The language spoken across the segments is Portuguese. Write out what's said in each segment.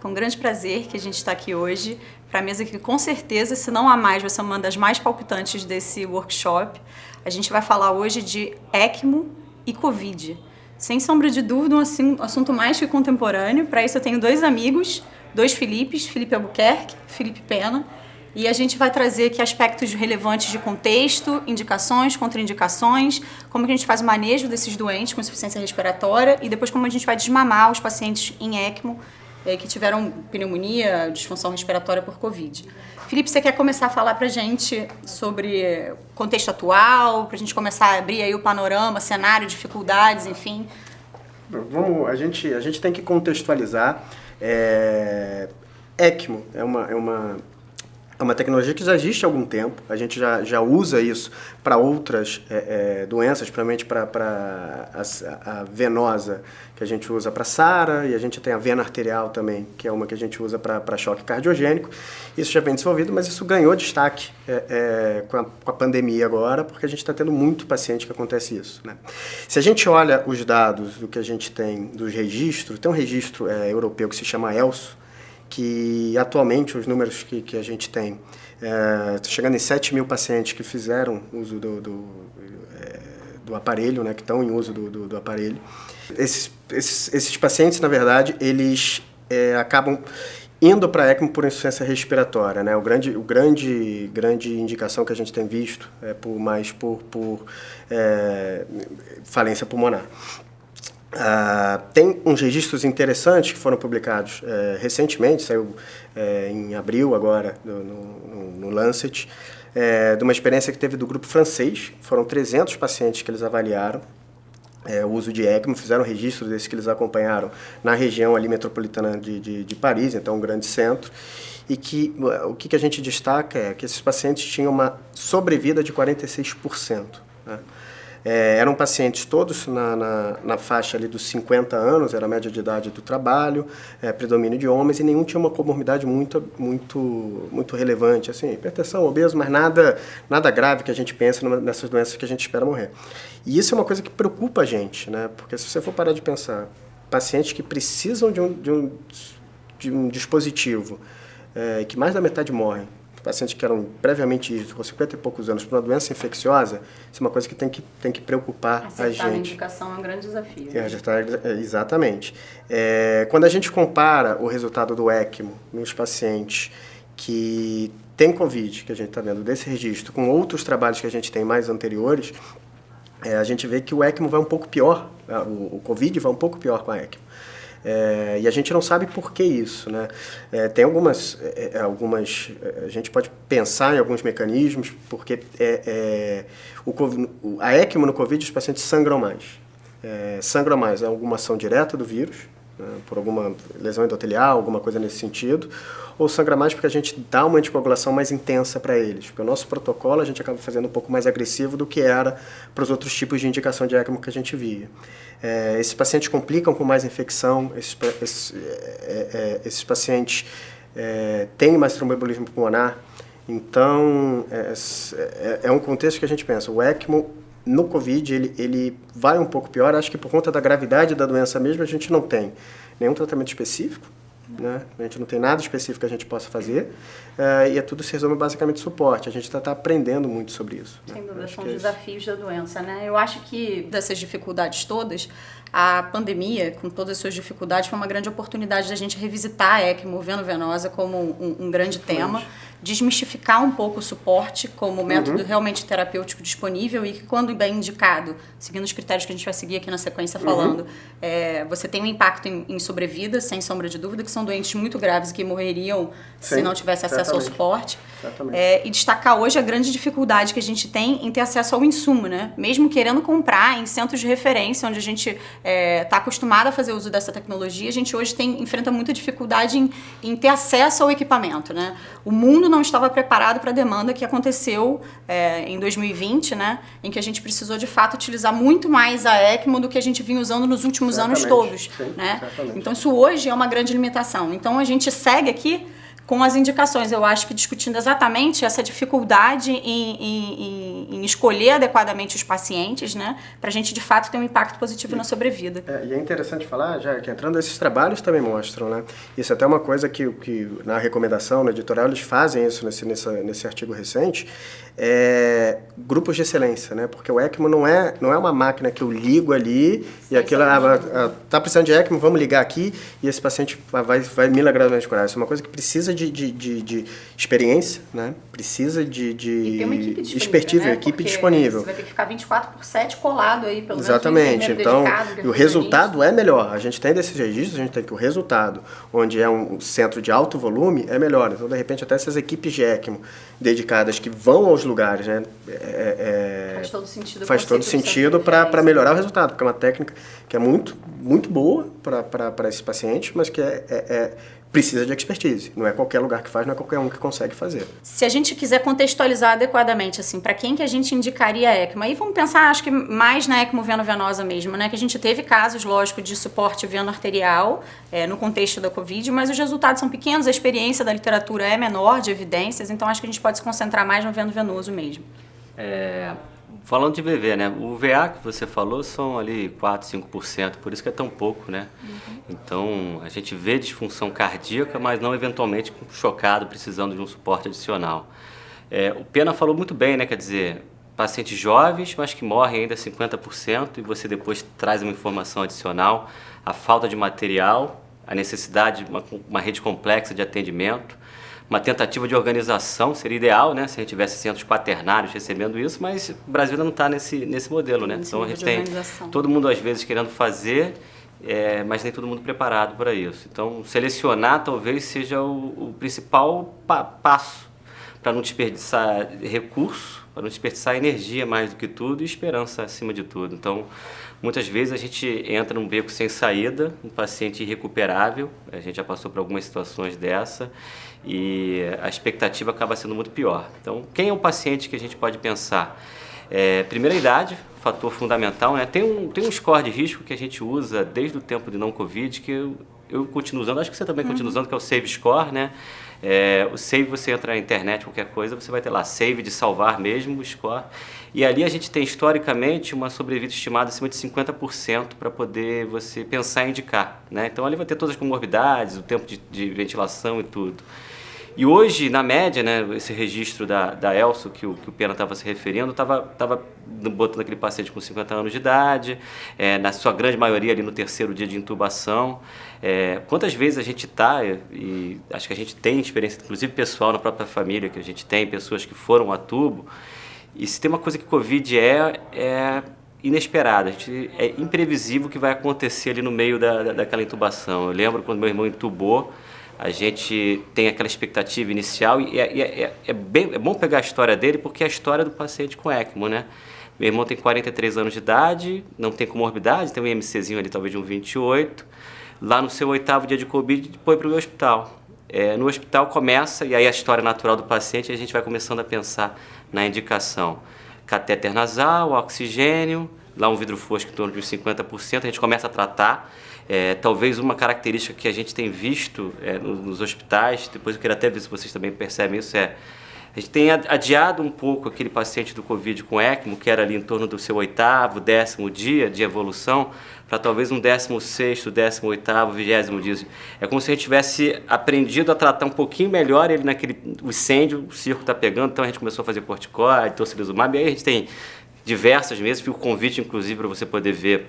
com grande prazer que a gente está aqui hoje para a mesa que com certeza, se não a mais, vai ser uma das mais palpitantes desse workshop. A gente vai falar hoje de ECMO e Covid. Sem sombra de dúvida, um assunto mais que contemporâneo. Para isso eu tenho dois amigos, dois Filipes, Felipe Albuquerque, Felipe Pena, e a gente vai trazer aqui aspectos relevantes de contexto, indicações, contraindicações, como que a gente faz o manejo desses doentes com insuficiência respiratória e depois como a gente vai desmamar os pacientes em ECMO que tiveram pneumonia, disfunção respiratória por Covid. Felipe, você quer começar a falar pra gente sobre o contexto atual, pra gente começar a abrir aí o panorama, cenário, dificuldades, enfim? A gente tem que contextualizar. ECMO é uma tecnologia que já existe há algum tempo, a gente já usa isso para outras doenças, principalmente para a venosa, que a gente usa para SARA, e a gente tem a vena arterial também, que é uma que a gente usa para choque cardiogênico. Isso já vem desenvolvido, mas isso ganhou destaque com a pandemia agora, porque a gente está tendo muito paciente que acontece isso, né? Se a gente olha os dados do que a gente tem dos registros, tem um registro europeu que se chama ELSO, que atualmente os números que a gente tem, chegando em 7 mil pacientes que fizeram uso do aparelho, né, que estão em uso do aparelho. Esses pacientes, na verdade, eles acabam indo para a ECMO por insuficiência respiratória, né? Grande indicação que a gente tem visto é por falência pulmonar. Tem uns registros interessantes que foram publicados recentemente, saiu em abril agora no Lancet, de uma experiência que teve do grupo francês. Foram 300 pacientes que eles avaliaram o uso de ECMO, fizeram registro desses que eles acompanharam na região ali metropolitana de Paris, então um grande centro, e que o que a gente destaca é que esses pacientes tinham uma sobrevida de 46%, né? Eram pacientes todos na faixa ali dos 50 anos, era a média de idade do trabalho, predomínio de homens, e nenhum tinha uma comorbidade muito relevante, assim, hipertensão, obeso, mas nada grave que a gente pensa nessas doenças que a gente espera morrer. E isso é uma coisa que preocupa a gente, né? Porque se você for parar de pensar, pacientes que precisam de um dispositivo, que mais da metade morrem, pacientes que eram previamente idos, com 50 e poucos anos, por uma doença infecciosa, isso é uma coisa que tem que preocupar a gente. A indicação é um grande desafio. Exatamente. Quando a gente compara o resultado do ECMO nos pacientes que têm Covid, que a gente está vendo desse registro, com outros trabalhos que a gente tem mais anteriores, a gente vê que o ECMO vai um pouco pior, o Covid vai um pouco pior com a ECMO. E a gente não sabe por que isso, né? Tem algumas a gente pode pensar em alguns mecanismos, porque a ECMO no Covid, os pacientes sangram mais. É alguma ação direta do vírus, né, por alguma lesão endotelial, alguma coisa nesse sentido, ou sangra mais porque a gente dá uma anticoagulação mais intensa para eles, porque o nosso protocolo a gente acaba fazendo um pouco mais agressivo do que era para os outros tipos de indicação de ECMO que a gente via. Esses pacientes complicam com mais infecção, esses pacientes têm mais tromboembolismo pulmonar, então é um contexto que a gente pensa, o ECMO no Covid ele vai um pouco pior, acho que por conta da gravidade da doença mesmo a gente não tem nenhum tratamento específico, né? A gente não tem nada específico que a gente possa fazer, e tudo se resume basicamente suporte. A gente está aprendendo muito sobre isso. Sem dúvida, são desafios da doença, né? Eu acho que dessas dificuldades todas, a pandemia, com todas as suas dificuldades, foi uma grande oportunidade da gente revisitar a ECMO veno-venosa como um grande tema, desmistificar um pouco o suporte como método realmente terapêutico disponível e que, quando bem indicado, seguindo os critérios que a gente vai seguir aqui na sequência falando, você tem um impacto em sobrevida, sem sombra de dúvida, que são doentes muito graves e que morreriam se não tivesse acesso ao suporte. E destacar hoje a grande dificuldade que a gente tem em ter acesso ao insumo, né? Mesmo querendo comprar em centros de referência, onde a gente está acostumado a fazer uso dessa tecnologia, a gente hoje enfrenta muita dificuldade em ter acesso ao equipamento, né? O mundo não estava preparado para a demanda que aconteceu em 2020, né? Em que a gente precisou, de fato, utilizar muito mais a ECMO do que a gente vinha usando nos últimos anos todos, né? Então, isso hoje é uma grande limitação. Então, a gente segue aqui com as indicações, eu acho que discutindo exatamente essa dificuldade em em escolher adequadamente os pacientes, né, para a gente de fato ter um impacto positivo na sobrevida. E é interessante falar, já que entrando esses trabalhos também mostram, né? Isso é até uma coisa que na recomendação, no editorial, eles fazem isso nesse artigo recente, grupos de excelência, né? Porque o ECMO não é uma máquina que eu ligo ali e aquilo, tá precisando de ECMO, vamos ligar aqui e esse paciente vai milagrosamente curar. Isso é uma coisa que precisa de experiência, né? Precisa de ter uma equipe disponível, expertise, né? equipe Porque disponível. você vai ter que ficar 24/7 colado aí, pelo Exatamente. menos. Então, e o resultado é melhor. A gente tem desses registros, a gente tem que o resultado, onde é um centro de alto volume, é melhor. Então, de repente, até essas equipes de ECMO dedicadas que vão aos lugares, né? Faz todo sentido para melhorar o resultado, porque é uma técnica que é muito, muito boa para esses pacientes, mas que precisa de expertise. Não é qualquer lugar que faz, não é qualquer um que consegue fazer. Se a gente quiser contextualizar adequadamente, assim, para quem que a gente indicaria a ECMO? Aí vamos pensar, acho que mais na ECMO veno-venosa mesmo, né? Que a gente teve casos, lógico, de suporte veno-arterial no contexto da Covid, mas os resultados são pequenos, a experiência da literatura é menor de evidências, então acho que a gente pode se concentrar mais no veno-venoso mesmo. Falando de VV, né? O VA que você falou são ali 4, 5%, por isso que é tão pouco, né? Então, a gente vê disfunção cardíaca, mas não eventualmente chocado, precisando de um suporte adicional. O Pena falou muito bem, né? Quer dizer, pacientes jovens, mas que morrem ainda 50%, e você depois traz uma informação adicional, a falta de material, a necessidade de uma rede complexa de atendimento, uma tentativa de organização, seria ideal, né, se a gente tivesse centros quaternários recebendo isso, mas o Brasil ainda não está nesse modelo, né? Então a gente tem todo mundo às vezes querendo fazer, mas nem todo mundo preparado para isso. Então selecionar talvez seja o principal passo para não desperdiçar recurso, para não desperdiçar energia mais do que tudo e esperança acima de tudo. Então, muitas vezes a gente entra num beco sem saída, um paciente irrecuperável, a gente já passou por algumas situações dessa, e a expectativa acaba sendo muito pior. Então, quem é o paciente que a gente pode pensar? Primeira idade, fator fundamental, né? Tem um score de risco que a gente usa desde o tempo de não-Covid, que eu continuo usando, acho que você também continua usando, que é o Save Score, né? O Save, você entra na internet, qualquer coisa, você vai ter lá, Save de salvar mesmo o score. E ali a gente tem, historicamente, uma sobrevida estimada acima de 50% para poder você pensar em indicar, né? Então ali vai ter todas as comorbidades, o tempo de ventilação e tudo. E hoje, na média, né, esse registro da ELSO, que o Pena estava se referindo, estava botando aquele paciente com 50 anos de idade, na sua grande maioria ali no terceiro dia de intubação. Quantas vezes a gente está, e acho que a gente tem experiência, inclusive pessoal na própria família, que a gente tem pessoas que foram a tubo, e se tem uma coisa que Covid é inesperada, é imprevisível o que vai acontecer ali no meio daquela intubação. Eu lembro quando meu irmão intubou, a gente tem aquela expectativa inicial e é bom pegar a história dele, porque é a história do paciente com ECMO, né? Meu irmão tem 43 anos de idade, não tem comorbidade, tem um IMCzinho ali talvez de um 28. Lá no seu 8º dia de Covid, foi para o hospital. No hospital começa, e aí a história natural do paciente, a gente vai começando a pensar na indicação. Catéter nasal, oxigênio, lá um vidro fosco em torno de uns 50%, a gente começa a tratar. Talvez uma característica que a gente tem visto nos hospitais, depois eu queria até ver se vocês também percebem isso, a gente tem adiado um pouco aquele paciente do Covid com ECMO, que era ali em torno do seu 8º, 10º dia de evolução, para talvez um 16º, 18º, 20º dia. É como se a gente tivesse aprendido a tratar um pouquinho melhor ele o incêndio, o circo está pegando, então a gente começou a fazer corticoide, tocilizumab, e aí a gente tem diversas mesas, fica o convite inclusive para você poder ver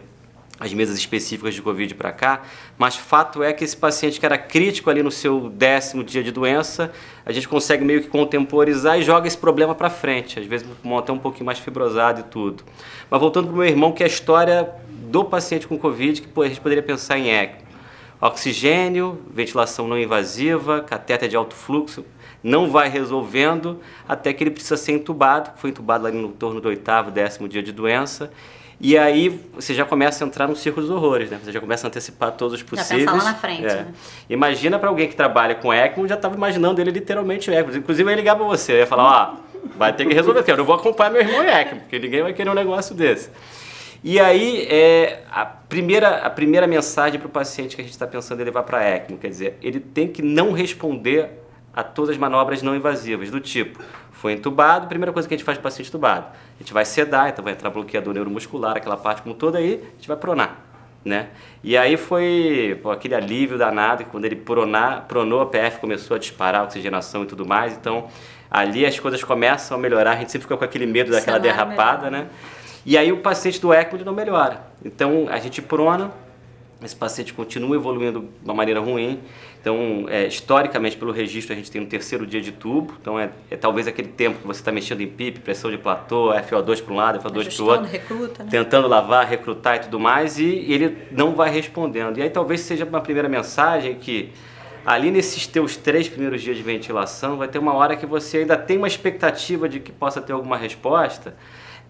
as mesas específicas de Covid para cá, mas fato é que esse paciente que era crítico ali no seu 10º dia de doença, a gente consegue meio que contemporizar e joga esse problema para frente, às vezes o pulmão até um pouquinho mais fibrosado e tudo. Mas voltando para o meu irmão, que é a história do paciente com Covid, que a gente poderia pensar em ECMO. Oxigênio, ventilação não invasiva, catéter de alto fluxo, não vai resolvendo até que ele precisa ser entubado, foi entubado lá no torno do 8º, 10º dia de doença. E aí você já começa a entrar no circo dos horrores, né? Você já começa a antecipar todos os possíveis. Já pensar lá na frente, né? Imagina para alguém que trabalha com ECMO, já estava imaginando ele literalmente ECMO. Inclusive eu ia ligar para você, eu ia falar, vai ter que resolver, eu não vou acompanhar meu irmão em ECMO, porque ninguém vai querer um negócio desse. E aí, a primeira mensagem para o paciente que a gente está pensando em levar para ECMO, quer dizer, ele tem que não responder a todas as manobras não invasivas, do tipo, foi entubado, primeira coisa que a gente faz para o paciente entubado, a gente vai sedar, então vai entrar bloqueador neuromuscular, aquela parte como toda aí, a gente vai pronar, né? E aí foi aquele alívio danado, que quando ele pronou, a PF começou a disparar a oxigenação e tudo mais, então ali as coisas começam a melhorar, a gente sempre fica com aquele medo daquela derrapada, né? E aí o paciente do ECMO ele não melhora, então a gente prona, esse paciente continua evoluindo de uma maneira ruim. Então, historicamente, pelo registro, a gente tem um terceiro dia de tubo. Então, é talvez aquele tempo que você está mexendo em PIP, pressão de platô, FO2 para um lado, FO2 para o outro. Recruta, né? Tentando lavar, recrutar e tudo mais. E ele não vai respondendo. E aí, talvez seja uma primeira mensagem que, ali nesses teus 3 primeiros dias de ventilação, vai ter uma hora que você ainda tem uma expectativa de que possa ter alguma resposta.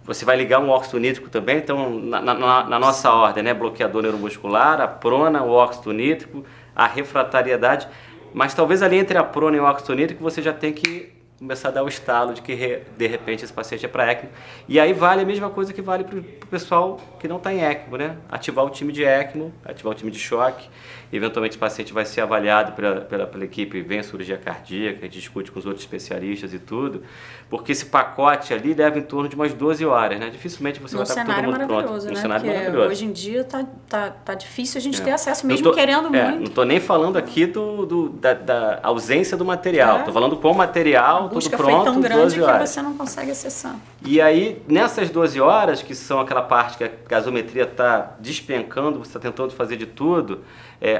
Você vai ligar um óxido nítrico também, então na nossa ordem, né? Bloqueador neuromuscular, a prona, o óxido nítrico, a refratariedade, mas talvez ali entre a prona e o óxido nítrico você já tem que começar a dar o estalo de que de repente esse paciente é para ECMO. E aí vale a mesma coisa que vale para o pessoal que não está em ECMO, né? Ativar o time de ECMO, ativar o time de choque. Eventualmente esse paciente vai ser avaliado pela equipe, vem a cirurgia cardíaca, a gente discute com os outros especialistas e tudo, porque esse pacote ali leva em torno de umas 12 horas, né? Dificilmente você vai estar com todo mundo pronto. Né? Um cenário porque maravilhoso. Hoje em dia tá difícil a gente ter acesso, mesmo querendo muito. Não estou nem falando aqui da ausência do material, estou falando com o material, tudo pronto, foi tão grande 12 horas. que você não consegue acessar. E aí, nessas 12 horas, que são aquela parte que a gasometria está despencando, você está tentando fazer de tudo,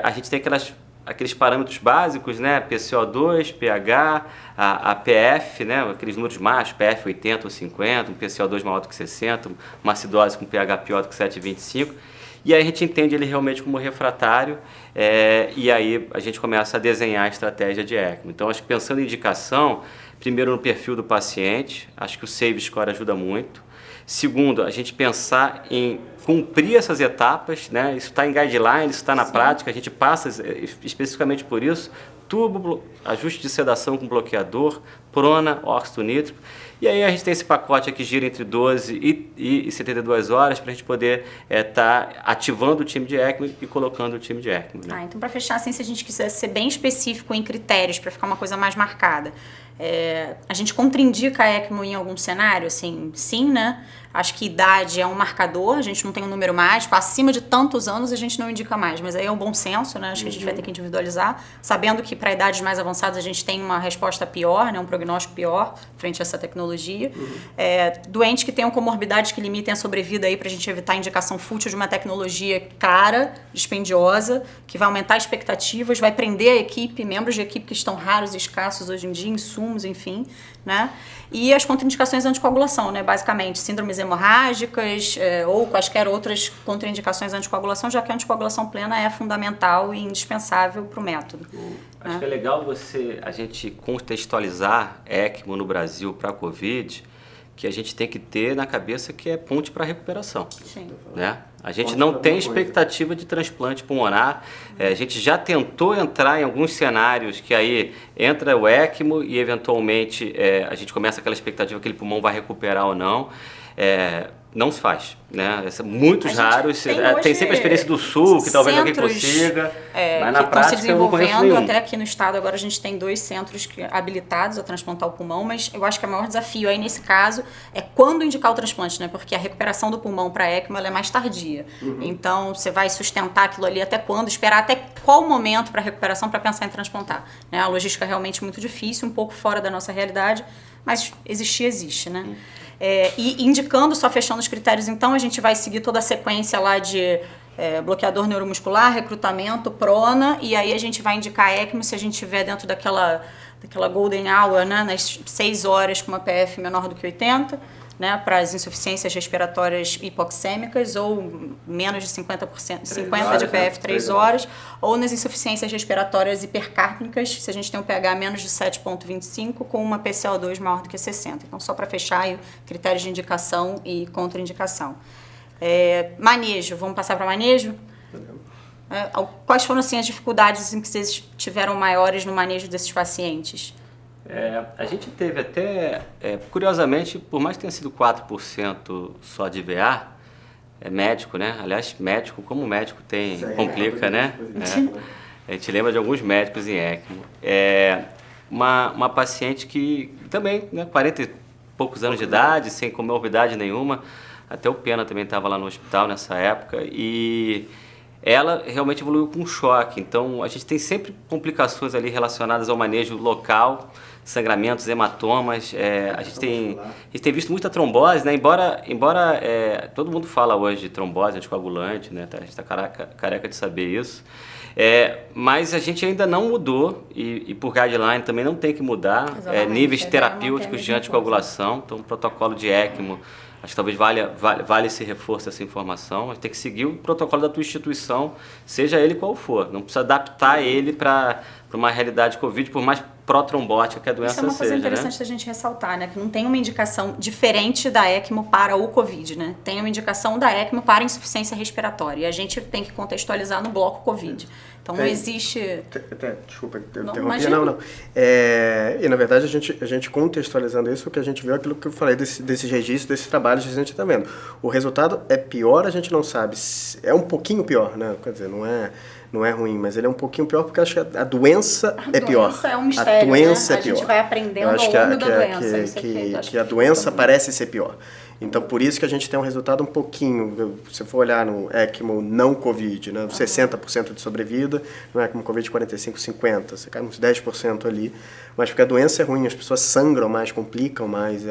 a gente tem aqueles parâmetros básicos, né? PCO2, pH, a PF, né? Aqueles números machos, PF 80 ou 50, um PCO2 maior do que 60, uma acidose com pH pior do que 7,25. E aí a gente entende ele realmente como refratário, e aí a gente começa a desenhar a estratégia de ECMO. Então, acho que pensando em indicação, primeiro no perfil do paciente, acho que o SAVE Score ajuda muito. Segundo, a gente pensar em cumprir essas etapas, né? Isso está em guidelines, isso está na prática, a gente passa especificamente por isso, tubo, ajuste de sedação com bloqueador, prona, óxido nítrico, e aí a gente tem esse pacote aqui que gira entre 12 e 72 horas para a gente poder estar ativando o time de ECMO e colocando o time de ECMO. Né? Então, para fechar, assim, se a gente quiser ser bem específico em critérios, para ficar uma coisa mais marcada, a gente contraindica a ECMO em algum cenário? Assim, sim, né? Acho que idade é um marcador, a gente não tem um número mágico, acima de tantos anos a gente não indica mais, mas aí é o bom senso, né? Acho que a gente vai ter que individualizar, sabendo que para idades mais avançadas a gente tem uma resposta pior, né? Um prognóstico pior frente a essa tecnologia. Doentes que tenham comorbidades que limitem a sobrevida aí para a gente evitar a indicação fútil de uma tecnologia cara, dispendiosa, que vai aumentar expectativas, vai prender a equipe, membros de equipe que estão raros e escassos hoje em dia, insumos, enfim, né? E as contraindicações da anticoagulação, né? Basicamente, síndromes hemorrágicas ou quaisquer outras contraindicações da anticoagulação, já que a anticoagulação plena é fundamental e indispensável para o método. Acho que é legal a gente contextualizar ECMO no Brasil para a COVID, que a gente tem que ter na cabeça que é ponte para recuperação. Sim. Né? A gente não tem expectativa de transplante pulmonar. A gente já tentou entrar em alguns cenários que aí entra o ECMO e eventualmente a gente começa aquela expectativa que aquele pulmão vai recuperar ou não. Não se faz, né? Muitos raros. Tem sempre a experiência do Sul, que talvez alguém consiga, mas na prática eu não conheço nenhum. Até aqui no estado agora a gente tem 2 centros habilitados a transplantar o pulmão, mas eu acho que o maior desafio aí nesse caso é quando indicar o transplante, né? Porque a recuperação do pulmão para ECMO ela é mais tardia. Então você vai sustentar aquilo ali até quando, esperar até qual momento para recuperação para pensar em transplantar, né? A logística é realmente muito difícil, um pouco fora da nossa realidade, mas existe, né? E indicando, só fechando os critérios, então, a gente vai seguir toda a sequência lá de bloqueador neuromuscular, recrutamento, prona, e aí a gente vai indicar ECMO se a gente estiver dentro daquela golden hour, né, nas 6 horas com uma PF menor do que 80, né, para as insuficiências respiratórias hipoxêmicas, ou menos de 50%, 50 de PF 3 horas, ou nas insuficiências respiratórias hipercárpnicas, se a gente tem um pH menos de 7,25 com uma PCO2 maior do que 60. Então, só para fechar aí, critérios de indicação e contraindicação. Manejo, vamos passar para manejo? Quais foram assim, as dificuldades em que vocês tiveram maiores no manejo desses pacientes? A gente teve até, curiosamente, por mais que tenha sido 4% só de VA, médico, né? Aliás, médico, como médico complica, né? A gente lembra de alguns médicos em ECMO. uma paciente que também, né, 40 e poucos anos de idade, sem comorbidade nenhuma, até o Pena também estava lá no hospital nessa época, e ela realmente evoluiu com choque. Então, a gente tem sempre complicações ali relacionadas ao manejo local, sangramentos, hematomas. A gente tem visto muita trombose, né? Embora todo mundo fala hoje de trombose anticoagulante, né? A gente está careca de saber isso. Mas a gente ainda não mudou, e por guideline também não tem que mudar, níveis terapêuticos de anticoagulação. Então, o protocolo de ECMO, acho que talvez vale esse reforço, essa informação. A gente tem que seguir o protocolo da tua instituição, seja ele qual for. Não precisa adaptar ele para uma realidade Covid, por mais protrombótica que a doença seja. Isso é uma coisa interessante da gente ressaltar, né? Que não tem uma indicação diferente da ECMO para o Covid, né? Tem uma indicação da ECMO para insuficiência respiratória. E a gente tem que contextualizar no bloco Covid. Então não existe... Desculpa, eu interrompi. Não. E na verdade a gente contextualizando isso, o que a gente viu, aquilo que eu falei desses registros, desses trabalhos que a gente está vendo. O resultado é pior, a gente não sabe. É um pouquinho pior, né? Quer dizer, não é ruim, mas ele é um pouquinho pior porque acho que a doença é pior. A doença é um mistério, a doença né? é pior. A gente vai aprendendo ao longo da doença. Que a doença parece ser pior. Então, por isso que a gente tem um resultado um pouquinho, se for olhar no ECMO não Covid, né, 60% de sobrevida, no ECMO Covid 45, 50%, você cai uns 10% ali, mas porque a doença é ruim, as pessoas sangram mais, complicam mais,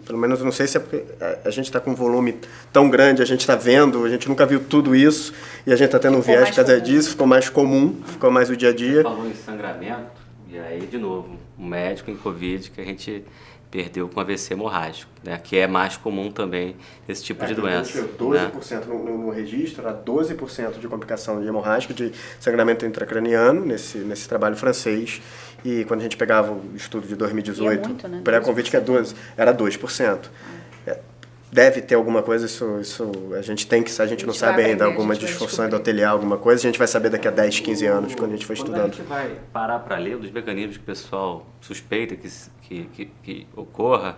pelo menos não sei se é porque a gente está com um volume tão grande, a gente está vendo, a gente nunca viu tudo isso, e a gente está tendo um viés por causa disso, ficou mais comum, ficou mais o dia a dia. Você falou em sangramento, e aí, de novo, um médico em Covid que a gente perdeu com AVC hemorrágico, né, que é mais comum também esse tipo de doença. 12% no registro, era 12% de complicação de hemorrágico, de sangramento intracraniano, nesse trabalho francês, e quando a gente pegava o estudo de 2018, muito, né? pré-Covid, que é 12%, era 2%. Deve ter alguma coisa, isso a gente não sabe ainda, alguma disfunção endotelial, alguma coisa, a gente vai saber daqui a 10, 15 anos, quando a gente for estudando. A gente vai parar para ler dos mecanismos que o pessoal suspeita que ocorra,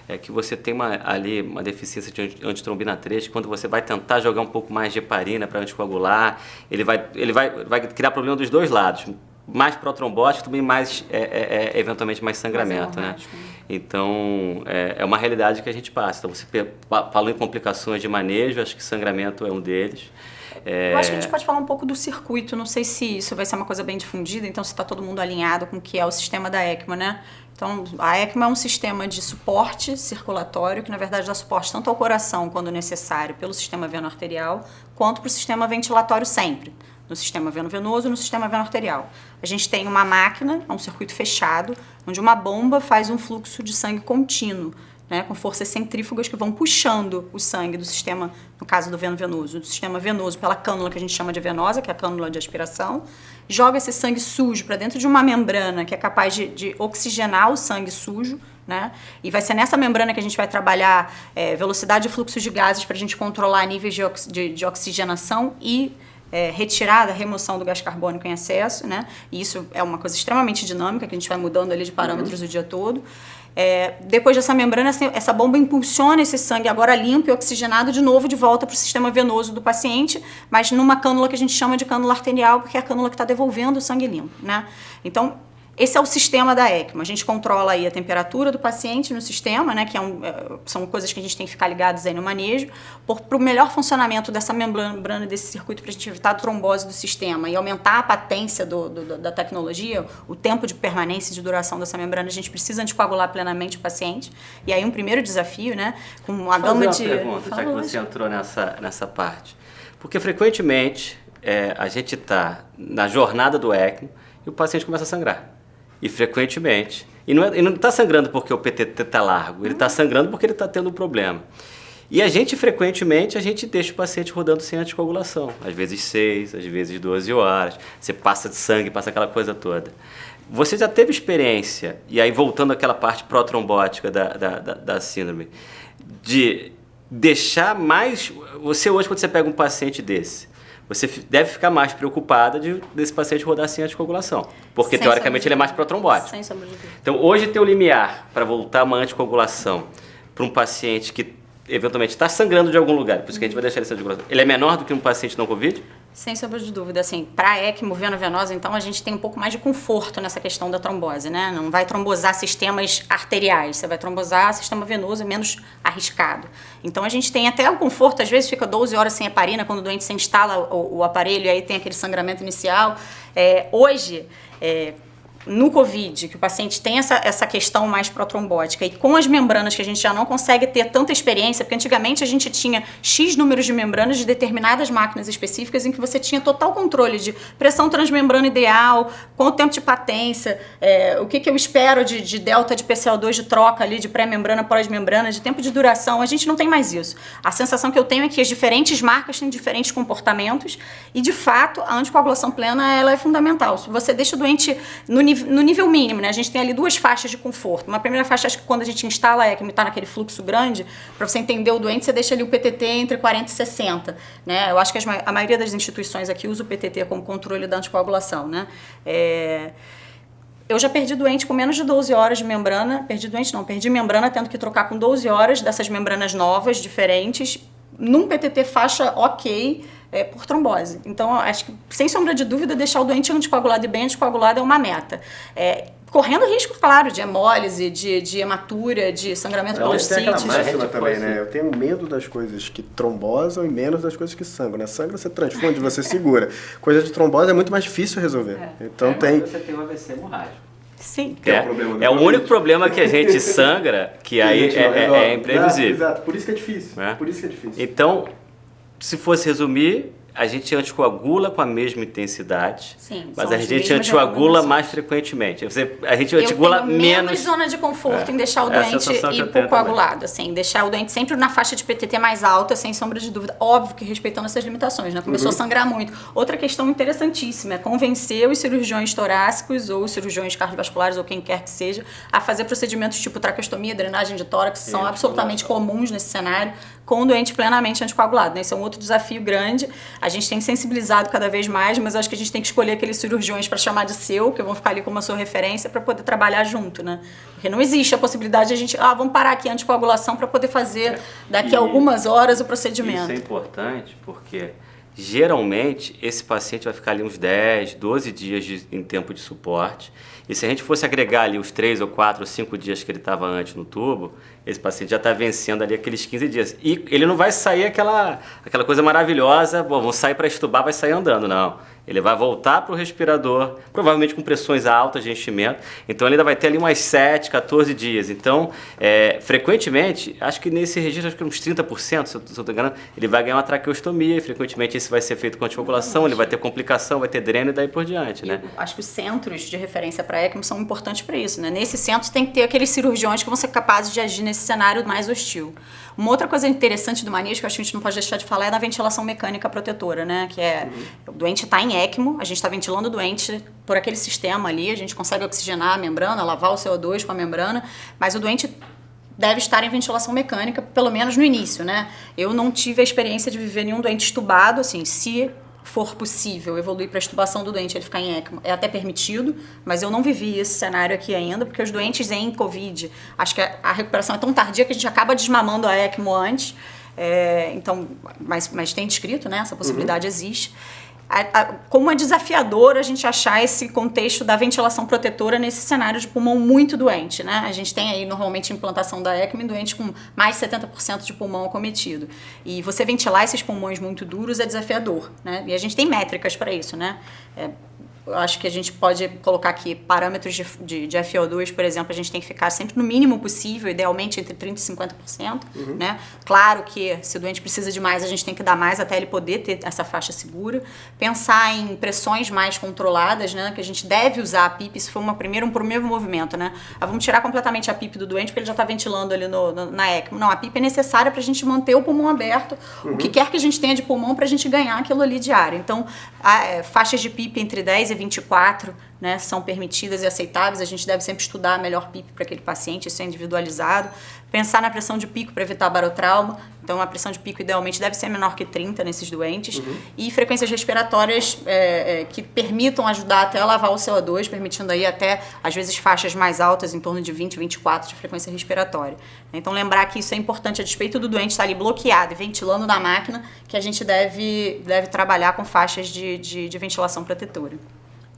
é que você tem ali uma deficiência de antitrombina 3, quando você vai tentar jogar um pouco mais de heparina para anticoagular, ele vai criar problema dos dois lados, mais protrombótico, também mais, eventualmente mais sangramento, né? Então, é uma realidade que a gente passa. Então, você falou em complicações de manejo, acho que sangramento é um deles. Eu acho que a gente pode falar um pouco do circuito, não sei se isso vai ser uma coisa bem difundida, então se está todo mundo alinhado com o que é o sistema da ECMO, né? Então, a ECMO é um sistema de suporte circulatório, que na verdade dá suporte tanto ao coração, quando necessário, pelo sistema veno-arterial, quanto para o sistema ventilatório sempre, no sistema veno-venoso e no sistema veno-arterial. A gente tem uma máquina, um circuito fechado, onde uma bomba faz um fluxo de sangue contínuo, né, com forças centrífugas que vão puxando o sangue do sistema, no caso do veno-venoso, do sistema venoso pela cânula que a gente chama de venosa, que é a cânula de aspiração, joga esse sangue sujo para dentro de uma membrana que é capaz de oxigenar o sangue sujo, né? E vai ser nessa membrana que a gente vai trabalhar velocidade e fluxo de gases para a gente controlar níveis de oxigenação e remoção do gás carbônico em excesso, né? E isso é uma coisa extremamente dinâmica, que a gente vai mudando ali de parâmetros o dia todo. Depois dessa membrana, essa bomba impulsiona esse sangue agora limpo e oxigenado de novo de volta para o sistema venoso do paciente, mas numa cânula que a gente chama de cânula arterial, porque é a cânula que está devolvendo o sangue limpo, né? Então, esse é o sistema da ECMO. A gente controla aí a temperatura do paciente no sistema, né, que são coisas que a gente tem que ficar ligados aí no manejo, para o melhor funcionamento dessa membrana, desse circuito, para a gente evitar a trombose do sistema e aumentar a patência da tecnologia, o tempo de permanência e de duração dessa membrana, a gente precisa anticoagular plenamente o paciente. E aí um primeiro desafio, né, com uma gama de... pergunta, já que você entrou nessa parte. Porque frequentemente a gente está na jornada do ECMO e o paciente começa a sangrar. E frequentemente. E não está sangrando porque o PTT está largo, ele está sangrando porque ele está tendo um problema. E frequentemente, a gente deixa o paciente rodando sem anticoagulação. Às vezes 6, às vezes 12 horas. Você passa de sangue, passa aquela coisa toda. Você já teve experiência, e aí voltando àquela parte protrombótica da síndrome, de deixar mais... Você hoje, quando você pega um paciente desse, você deve ficar mais preocupada desse paciente rodar sem anticoagulação, porque teoricamente ele é mais protrombótico. Sem sombra de dúvida. Então hoje ter o limiar para voltar uma anticoagulação para um paciente que eventualmente está sangrando de algum lugar, por isso que a gente vai deixar ele sem anticoagulação, ele é menor do que um paciente não Covid? Sem sombra de dúvida, assim, para ECMO veno-venosa, então a gente tem um pouco mais de conforto nessa questão da trombose, né? Não vai trombosar sistemas arteriais, você vai trombosar sistema venoso, é menos arriscado. Então a gente tem até o conforto, às vezes fica 12 horas sem heparina, quando o doente se instala o aparelho e aí tem aquele sangramento inicial. Hoje, no COVID, que o paciente tem essa questão mais protrombótica e com as membranas que a gente já não consegue ter tanta experiência, porque antigamente a gente tinha X números de membranas de determinadas máquinas específicas em que você tinha total controle de pressão transmembrana ideal, quanto tempo de patência, o que eu espero de delta de PCO2 de troca ali, de pré-membrana, pós-membrana, de tempo de duração. A gente não tem mais isso. A sensação que eu tenho é que as diferentes marcas têm diferentes comportamentos e, de fato, a anticoagulação plena ela é fundamental. Se você deixa o doente no nível mínimo, né? A gente tem ali 2 faixas de conforto. Uma primeira faixa, acho que quando a gente instala a ECMO e está naquele fluxo grande, para você entender o doente, você deixa ali o PTT entre 40 e 60, né? Eu acho que a maioria das instituições aqui usa o PTT como controle da anticoagulação, né? Eu já perdi doente com menos de 12 horas de membrana, perdi membrana tendo que trocar com 12 horas dessas membranas novas, diferentes, num PTT faixa ok, por trombose. Então, acho que, sem sombra de dúvida, deixar o doente anticoagulado e bem anticoagulado é uma meta. Correndo risco, claro, de hemólise, de hematura, de sangramento pelos sítios. Tem aquela máxima também, né? Eu tenho medo das coisas que trombosam e menos das coisas que sangram, né? Sangra você transfunde, você segura. Coisa de trombose é muito mais difícil resolver. Então você tem um AVC hemorrágico. Sim. É o único problema que a gente sangra, que aí é imprevisível. Exato, por isso que é difícil. Por isso que é difícil. Então, se fosse resumir, a gente anticoagula com a mesma intensidade, sim, mas a gente anticoagula mais frequentemente. A gente anticoagula menos zona de conforto em deixar o doente hipocoagulado, assim, deixar o doente sempre na faixa de PTT mais alta, sem sombra de dúvida. Óbvio que respeitando essas limitações, né? Começou a sangrar muito. Outra questão interessantíssima é convencer os cirurgiões torácicos ou os cirurgiões cardiovasculares ou quem quer que seja a fazer procedimentos tipo traqueostomia, drenagem de tórax, que são absolutamente comuns nesse cenário, com o doente plenamente anticoagulado, né? Isso é um outro desafio grande. A gente tem sensibilizado cada vez mais, mas acho que a gente tem que escolher aqueles cirurgiões para chamar de seu, que vão ficar ali como a sua referência, para poder trabalhar junto, né? Porque não existe a possibilidade de a gente, vamos parar aqui a anticoagulação para poder fazer daqui a algumas horas o procedimento. Isso é importante porque geralmente esse paciente vai ficar ali uns 10, 12 dias em tempo de suporte. E se a gente fosse agregar ali os 3 ou 4 ou 5 dias que ele estava antes no tubo, esse paciente já está vencendo ali aqueles 15 dias. E ele não vai sair aquela coisa maravilhosa, vamos sair para estubar, vai sair andando, não. Ele vai voltar para o respirador, provavelmente com pressões altas de enchimento. Então ele ainda vai ter ali umas 7, 14 dias. Então, frequentemente, acho que nesse registro, acho que uns 30%, se eu estou enganando, ele vai ganhar uma traqueostomia. E frequentemente isso vai ser feito com anticoagulação, ele vai ter complicação, vai ter dreno e daí por diante, né? Acho que os centros de referência para ECMO são importantes para isso, né? Nesses centros tem que ter aqueles cirurgiões que vão ser capazes de agir nesse cenário mais hostil. Uma outra coisa interessante do manejo, que eu acho que a gente não pode deixar de falar, é da ventilação mecânica protetora, né? Que o doente está em ECMO, a gente está ventilando o doente por aquele sistema ali, a gente consegue oxigenar a membrana, lavar o CO2 com a membrana, mas o doente deve estar em ventilação mecânica, pelo menos no início, né? Eu não tive a experiência de viver nenhum doente estubado, assim, se for possível evoluir para a extubação do doente, ele ficar em ECMO, é até permitido, mas eu não vivi esse cenário aqui ainda, porque os doentes em COVID, acho que a recuperação é tão tardia que a gente acaba desmamando a ECMO antes, então, mas tem descrito, né? Essa possibilidade existe. Como é desafiador a gente achar esse contexto da ventilação protetora nesse cenário de pulmão muito doente, né? A gente tem aí normalmente implantação da ECMO em doentes com mais de 70% de pulmão acometido. E você ventilar esses pulmões muito duros é desafiador, né? E a gente tem métricas para isso, né? Eu acho que a gente pode colocar aqui parâmetros de FO2, por exemplo, a gente tem que ficar sempre no mínimo possível, idealmente entre 30% e 50%, né? Claro que se o doente precisa de mais, a gente tem que dar mais até ele poder ter essa faixa segura. Pensar em pressões mais controladas, né? Que a gente deve usar a PIP, isso foi um primeiro movimento, né? Vamos tirar completamente a PIP do doente porque ele já está ventilando ali na ECMO. Não, a PIP é necessária para a gente manter o pulmão aberto, o que quer que a gente tenha de pulmão para a gente ganhar aquilo ali diário. Então, faixas de PIP entre 10 e 24, né, são permitidas e aceitáveis. A gente deve sempre estudar a melhor PIP para aquele paciente, isso é individualizado. Pensar na pressão de pico para evitar barotrauma. Então, a pressão de pico, idealmente, deve ser menor que 30 nesses doentes. E frequências respiratórias que permitam ajudar até a lavar o CO2, permitindo aí até, às vezes, faixas mais altas, em torno de 20, 24 de frequência respiratória. Então, lembrar que isso é importante, a despeito do doente estar ali bloqueado e ventilando na máquina, que a gente deve trabalhar com faixas de ventilação protetora.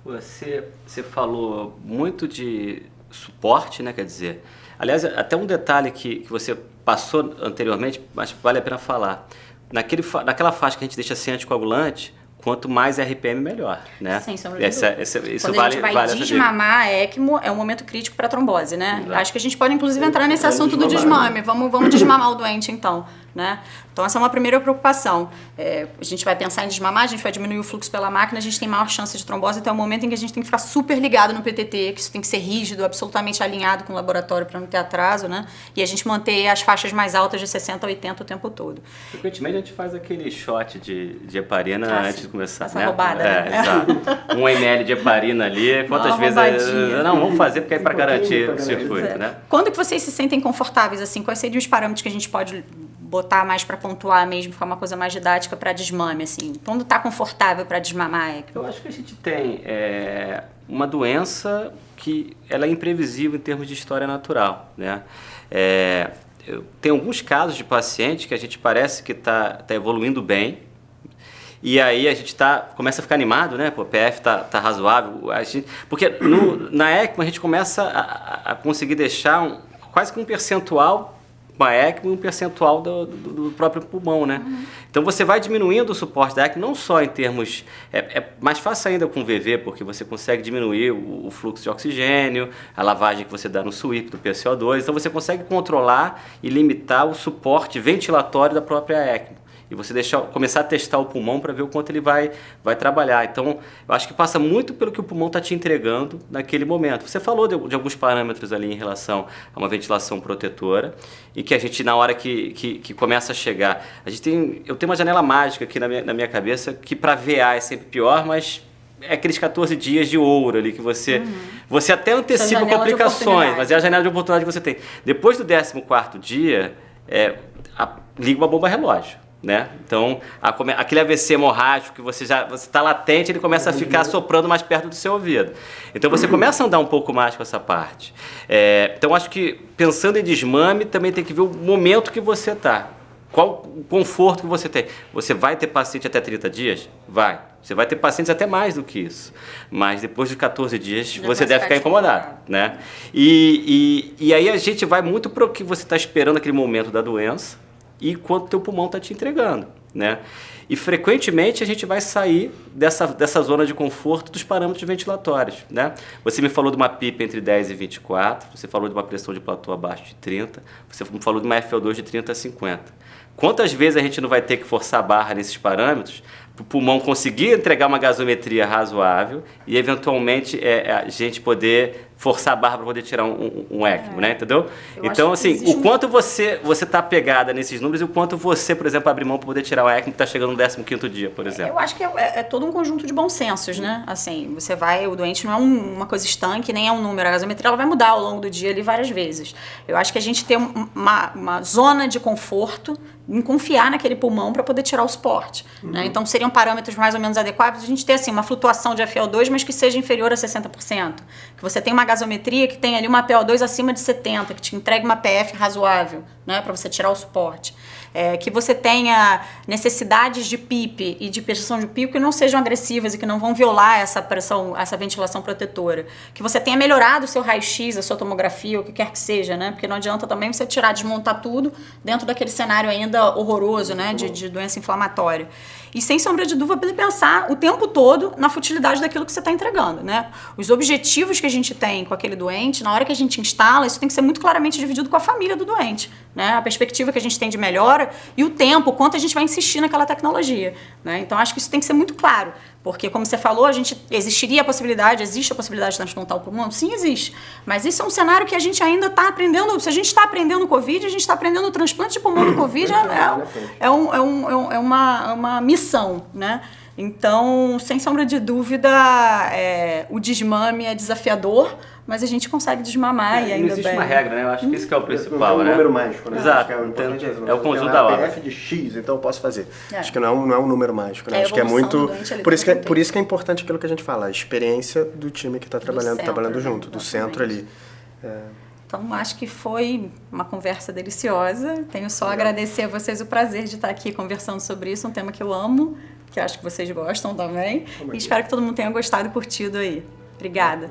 Você falou muito de suporte, né? Quer dizer, aliás, até um detalhe que você passou anteriormente, mas vale a pena falar. Naquela faixa que a gente deixa sem anticoagulante, quanto mais RPM, melhor, né? Sem sombra de dúvida. Isso Quando vale, a gente vai vale desmamar a ECMO, é um momento crítico para a trombose, né? Exato. Acho que a gente pode, inclusive, entrar nesse assunto do desmame. Vamos desmamar o doente, então, né? Então, essa é uma primeira preocupação. A gente vai pensar em desmamar, a gente vai diminuir o fluxo pela máquina, a gente tem maior chance de trombose, então é o momento em que a gente tem que ficar super ligado no PTT, que isso tem que ser rígido, absolutamente alinhado com o laboratório para não ter atraso, né? E a gente manter as faixas mais altas de 60 a 80 o tempo todo. Frequentemente a gente faz aquele shot de heparina antes de começar, essa né? roubada, né? Exato. 1 ml de heparina ali, quantas vezes... Não, vamos fazer porque é para garantir o circuito, né? Quando que vocês se sentem confortáveis, assim? Quais seriam os parâmetros que a gente pode botar mais para pontuar mesmo, ficar uma coisa mais didática para desmame, assim? Quando tá confortável para desmamar a ECMO? Eu acho que a gente tem uma doença que ela é imprevisível em termos de história natural, né? Tem alguns casos de pacientes que a gente parece que tá evoluindo bem, e aí a gente começa a ficar animado, né? Pô, o PF tá razoável. Porque na ECMO a gente começa a conseguir deixar quase que um percentual uma ECMO e um percentual do próprio pulmão, né? Então você vai diminuindo o suporte da ECMO, não só em termos... É mais fácil ainda com o VV, porque você consegue diminuir o fluxo de oxigênio, a lavagem que você dá no SWIP, do PCO2, então você consegue controlar e limitar o suporte ventilatório da própria ECMO. E você começar a testar o pulmão para ver o quanto ele vai trabalhar. Então, eu acho que passa muito pelo que o pulmão está te entregando naquele momento. Você falou de alguns parâmetros ali em relação a uma ventilação protetora, e que a gente, na hora que começa a chegar... Eu tenho uma janela mágica aqui na minha cabeça, que para VA é sempre pior, mas é aqueles 14 dias de ouro ali, que você até antecipa complicações, mas é a janela de oportunidade que você tem. Depois do 14º dia, liga uma bomba relógio. Né? Então, aquele AVC hemorrágico que você está latente, ele começa a ficar soprando mais perto do seu ouvido. Então, você começa a andar um pouco mais com essa parte. Então, acho que pensando em desmame, também tem que ver o momento que você está. Qual o conforto que você tem. Você vai ter paciente até 30 dias? Vai. Você vai ter pacientes até mais do que isso. Mas depois de 14 dias, você deve ficar incomodado. Né? E aí a gente vai muito para o que você está esperando naquele momento da doença, e quanto o teu pulmão está te entregando, né? E frequentemente a gente vai sair dessa zona de conforto dos parâmetros ventilatórios, né? Você me falou de uma PIP entre 10 e 24, você falou de uma pressão de platô abaixo de 30, você me falou de uma FO2 de 30 a 50. Quantas vezes a gente não vai ter que forçar a barra nesses parâmetros para o pulmão conseguir entregar uma gasometria razoável e, eventualmente, a gente poder forçar a barra para poder tirar um ECMO, né? Entendeu? Então, assim, o quanto você está pegada nesses números e o quanto você, por exemplo, abre mão para poder tirar o ECMO que está chegando no 15º dia, por exemplo. Eu acho que é todo um conjunto de bons sensos, né? Assim, o doente não é uma coisa estanque, nem é um número. A gasometria ela vai mudar ao longo do dia ali várias vezes. Eu acho que a gente tem uma zona de conforto em confiar naquele pulmão para poder tirar o suporte. Né? Então, seriam parâmetros mais ou menos adequados a gente ter assim, uma flutuação de FO2, mas que seja inferior a 60%. Que você tem uma gasometria que tem ali uma PO2 acima de 70, que te entregue uma PF razoável, né, para você tirar o suporte. Que você tenha necessidades de PIP e de pressão de pico que não sejam agressivas e que não vão violar essa pressão, essa ventilação protetora. Que você tenha melhorado o seu raio-x, a sua tomografia, o que quer que seja, né? Porque não adianta também você desmontar tudo dentro daquele cenário ainda horroroso, né, de doença inflamatória. E sem sombra de dúvida, pensar o tempo todo na futilidade daquilo que você está entregando, né? Os objetivos que a gente tem com aquele doente, na hora que a gente instala, isso tem que ser muito claramente dividido com a família do doente, né? A perspectiva que a gente tem de melhora e o tempo, quanto a gente vai insistir naquela tecnologia, né? Então, acho que isso tem que ser muito claro. Porque, como você falou, existe a possibilidade de transplantar o pulmão? Sim, existe. Mas isso é um cenário que a gente ainda está aprendendo. Se a gente está aprendendo o Covid, a gente está aprendendo o transplante de pulmão no Covid, é uma missão, né? Então, sem sombra de dúvida, o desmame é desafiador, mas a gente consegue desmamar e ainda não existe uma regra, né? Eu acho que isso que é o principal, não é um né? número mágico, né? Exato. Acho que é o importante É o conjunto da obra. PF de X, então eu posso fazer. Acho que não é um número mágico, né? É a Acho que é evolução muito... do doente ali Por do isso que é importante aquilo que a gente fala, a experiência do time que está trabalhando centro, junto, do centro ali. Então, acho que foi uma conversa deliciosa. Tenho só a agradecer a vocês o prazer de estar aqui conversando sobre isso, um tema que eu amo, que eu acho que vocês gostam também. E espero que todo mundo tenha gostado e curtido aí. Obrigada.